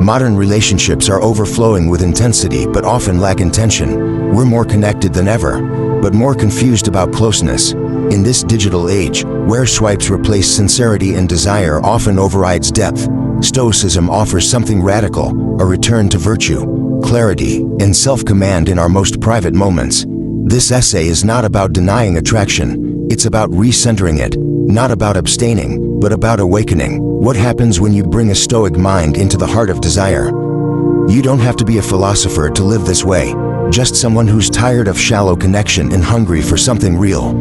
Modern relationships are overflowing with intensity but often lack intention. We're more connected than ever, but more confused about closeness. In this digital age, where swipes replace sincerity and desire often overrides depth, Stoicism offers something radical, a return to virtue, clarity, and self-command in our most private moments. This essay is not about denying attraction, it's about recentering it, not about abstaining, but about awakening. What happens when you bring a Stoic mind into the heart of desire? You don't have to be a philosopher to live this way, just someone who's tired of shallow connection and hungry for something real.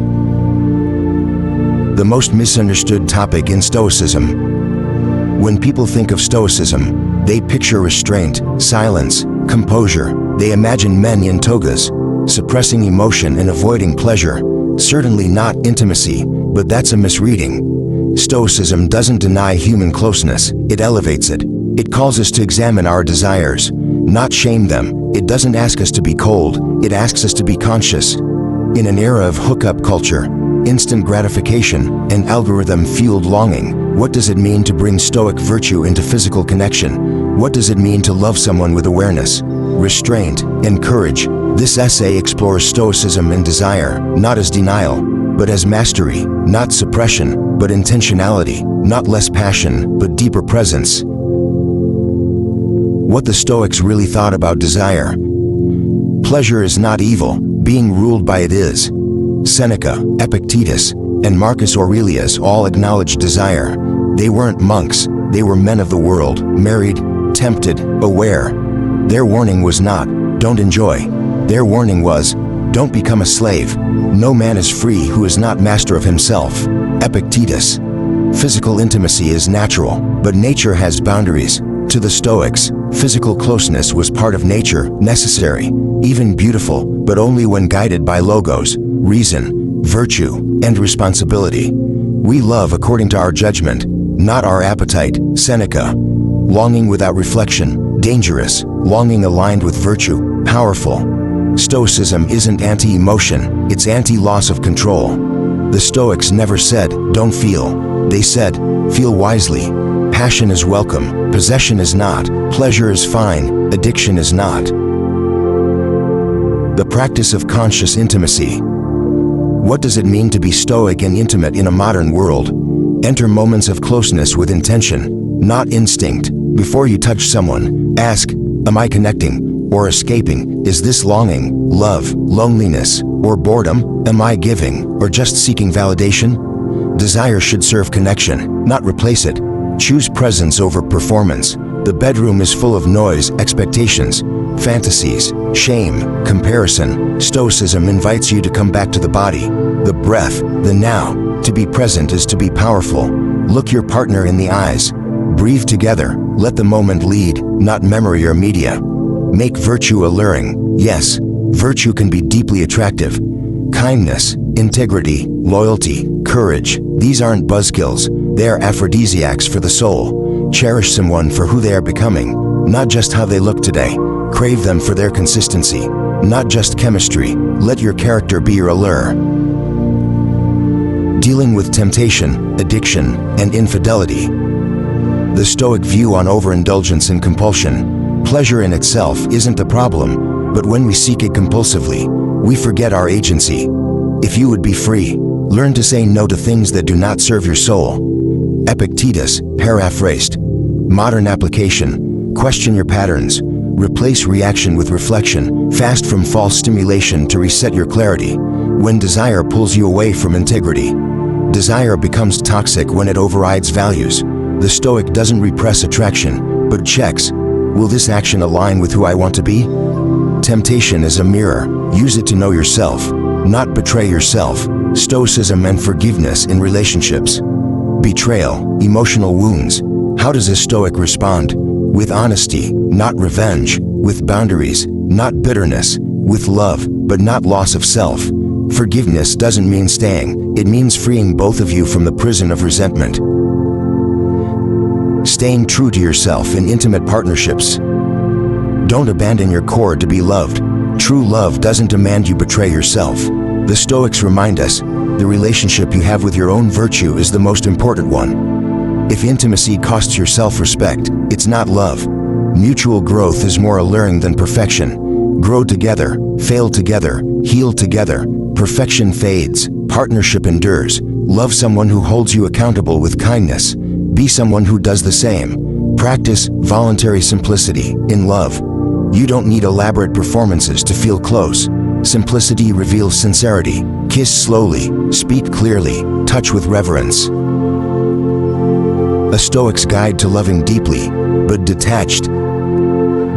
The most misunderstood topic in Stoicism. When people think of Stoicism, they picture restraint, silence, composure. They imagine men in togas, suppressing emotion and avoiding pleasure. Certainly not intimacy, but that's a misreading. Stoicism doesn't deny human closeness, it elevates it. It calls us to examine our desires, not shame them. It doesn't ask us to be cold, it asks us to be conscious. In an era of hookup culture, instant gratification, and algorithm-fueled longing, what does it mean to bring Stoic virtue into physical connection? What does it mean to love someone with awareness, restraint, and courage? This essay explores Stoicism and desire, not as denial, but as mastery, not suppression, but intentionality, not less passion, but deeper presence. What the Stoics really thought about desire. Pleasure is not evil, being ruled by it is. Seneca, Epictetus, and Marcus Aurelius all acknowledged desire. They weren't monks, they were men of the world, married, tempted, aware. Their warning was not, don't enjoy. Their warning was, don't become a slave. No man is free who is not master of himself. Epictetus. Physical intimacy is natural, but nature has boundaries. To the Stoics, physical closeness was part of nature, necessary, even beautiful, but only when guided by logos, reason, virtue, and responsibility. We love according to our judgment, not our appetite. Seneca. Longing without reflection, dangerous. Longing aligned with virtue, powerful. Stoicism isn't anti-emotion, it's anti-loss of control. The Stoics never said, don't feel. They said, feel wisely. Passion is welcome, possession is not, pleasure is fine, addiction is not. The practice of conscious intimacy. What does it mean to be Stoic and intimate in a modern world? Enter moments of closeness with intention, not instinct. Before you touch someone, ask, am I connecting or escaping? Is this longing, love, loneliness, or boredom? Am I giving or just seeking validation? Desire should serve connection, not replace it. Choose presence over performance. The bedroom is full of noise, expectations, fantasies, shame, comparison. Stoicism invites you to come back to the body, the breath, the now. To be present is to be powerful. Look your partner in the eyes. Breathe together. Let the moment lead, not memory or media. Make virtue alluring. Yes, virtue can be deeply attractive. Kindness, integrity, loyalty, courage. These aren't buzzkills. They are aphrodisiacs for the soul. Cherish someone for who they are becoming, not just how they look today. Crave them for their consistency, not just chemistry. Let your character be your allure. Dealing with temptation, addiction, and infidelity. The Stoic view on overindulgence and compulsion. Pleasure in itself isn't the problem, but when we seek it compulsively, we forget our agency. If you would be free, learn to say no to things that do not serve your soul. Epictetus, paraphrased. Modern application. Question your patterns. Replace reaction with reflection. Fast from false stimulation to reset your clarity. When desire pulls you away from integrity. Desire becomes toxic when it overrides values. The Stoic doesn't repress attraction, but checks, will this action align with who I want to be? Temptation is a mirror. Use it to know yourself, not betray yourself. Stoicism and forgiveness in relationships. Betrayal, emotional wounds. How does a Stoic respond? With honesty, not revenge. With boundaries, not bitterness. With love, but not loss of self. Forgiveness doesn't mean staying. It means freeing both of you from the prison of resentment. Staying true to yourself in intimate partnerships. Don't abandon your core to be loved. True love doesn't demand you betray yourself. The Stoics remind us, the relationship you have with your own virtue is the most important one. If intimacy costs your self-respect, it's not love. Mutual growth is more alluring than perfection. Grow together, fail together, heal together. Perfection fades, partnership endures. Love someone who holds you accountable with kindness. Be someone who does the same. Practice voluntary simplicity in love. You don't need elaborate performances to feel close. Simplicity reveals sincerity. Kiss slowly, speak clearly, touch with reverence. A Stoic's Guide to Loving Deeply, but Detached.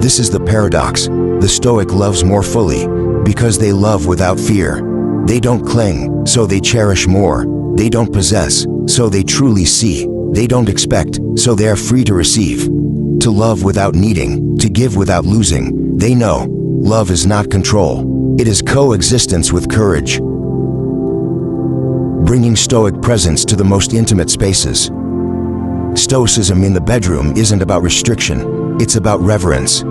This is the paradox. The Stoic loves more fully, because they love without fear. They don't cling, so they cherish more. They don't possess, so they truly see. They don't expect, so they are free to receive. To love without needing, to give without losing. They know, love is not control. It is coexistence with courage. Bringing Stoic presence to the most intimate spaces. Stoicism in the bedroom isn't about restriction, it's about reverence.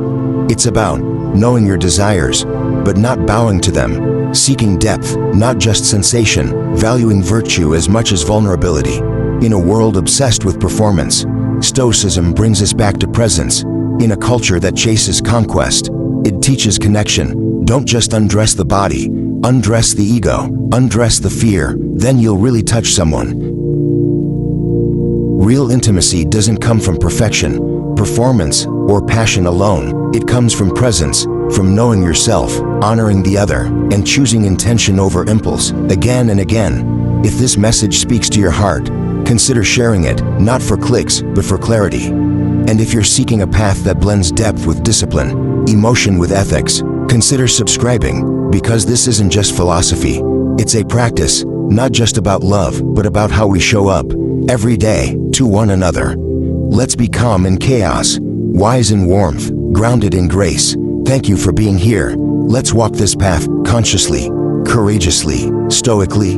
It's about knowing your desires, but not bowing to them, seeking depth, not just sensation, valuing virtue as much as vulnerability. In a world obsessed with performance, Stoicism brings us back to presence. In a culture that chases conquest, it teaches connection. Don't just undress the body, undress the ego, undress the fear, then you'll really touch someone. Real intimacy doesn't come from perfection, performance, or passion alone. It comes from presence, from knowing yourself, honoring the other, and choosing intention over impulse, again and again. If this message speaks to your heart, consider sharing it, not for clicks, but for clarity. And if you're seeking a path that blends depth with discipline, emotion with ethics, consider subscribing, because this isn't just philosophy. It's a practice, not just about love, but about how we show up, every day, to one another. Let's be calm in chaos, wise in warmth, grounded in grace. Thank you for being here. Let's walk this path consciously, courageously, stoically,